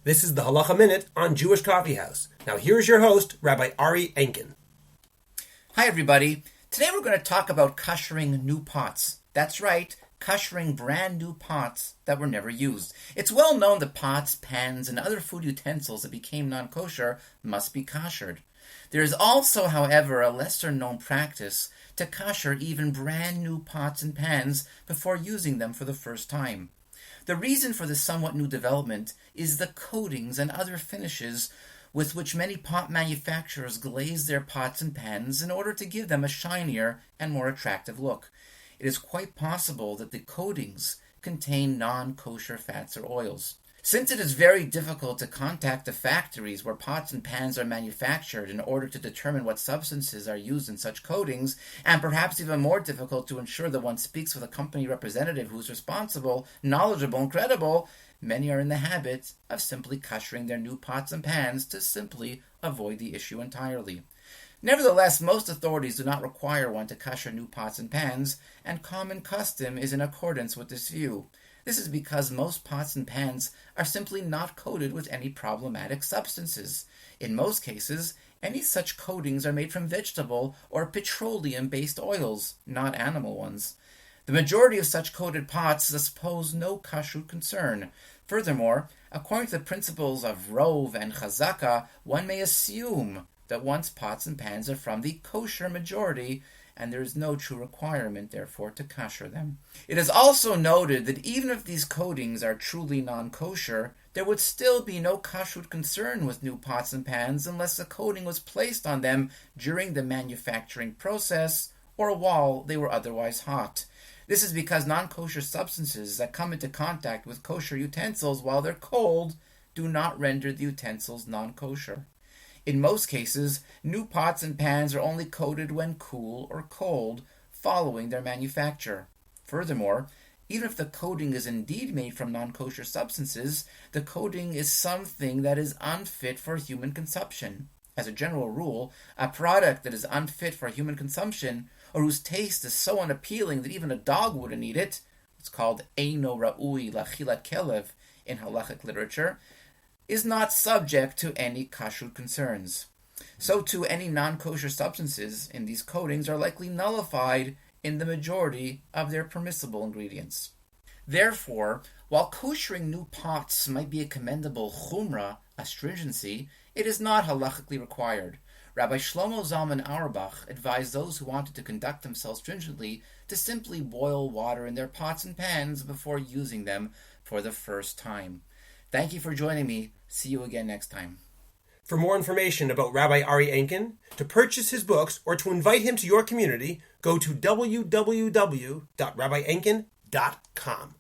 This is the Halacha Minute on Jewish Coffee House. Now here's your host, Rabbi Ari Enkin. Hi everybody. Today we're going to talk about kashering new pots. That's right, kashering brand new pots that were never used. It's well known that pots, pans, and other food utensils that became non-kosher must be kashered. There is also, however, a lesser known practice to kasher even brand new pots and pans before using them for the first time. The reason for this somewhat new development is the coatings and other finishes with which many pot manufacturers glaze their pots and pans in order to give them a shinier and more attractive look. It is quite possible that the coatings contain non-kosher fats or oils. Since it is very difficult to contact the factories where pots and pans are manufactured in order to determine what substances are used in such coatings, and perhaps even more difficult to ensure that one speaks with a company representative who is responsible, knowledgeable, and credible, many are in the habit of simply kashering their new pots and pans to simply avoid the issue entirely. Nevertheless, most authorities do not require one to kasher new pots and pans, and common custom is in accordance with this view. This is because most pots and pans are simply not coated with any problematic substances. In most cases, any such coatings are made from vegetable or petroleum-based oils, not animal ones. The majority of such coated pots thus pose no kashrut concern. Furthermore, according to the principles of Rov and Chazaka, one may assume that one's pots and pans are from the kosher majority, and there is no true requirement, therefore, to kasher them. It is also noted that even if these coatings are truly non-kosher, there would still be no kashrut concern with new pots and pans unless the coating was placed on them during the manufacturing process or while they were otherwise hot. This is because non-kosher substances that come into contact with kosher utensils while they're cold do not render the utensils non-kosher. In most cases, new pots and pans are only coated when cool or cold, following their manufacture. Furthermore, even if the coating is indeed made from non-kosher substances, the coating is something that is unfit for human consumption. As a general rule, a product that is unfit for human consumption, or whose taste is so unappealing that even a dog wouldn't eat it, it's called Eino Ra'ui Lachilat Kelev in Halachic literature, is not subject to any kashrut concerns. So too, any non-kosher substances in these coatings are likely nullified in the majority of their permissible ingredients. Therefore, while koshering new pots might be a commendable chumrah, a stringency, it is not halachically required. Rabbi Shlomo Zalman Auerbach advised those who wanted to conduct themselves stringently to simply boil water in their pots and pans before using them for the first time. Thank you for joining me. See you again next time. For more information about Rabbi Ari Enkin, to purchase his books, or to invite him to your community, go to www.rabbienkin.com.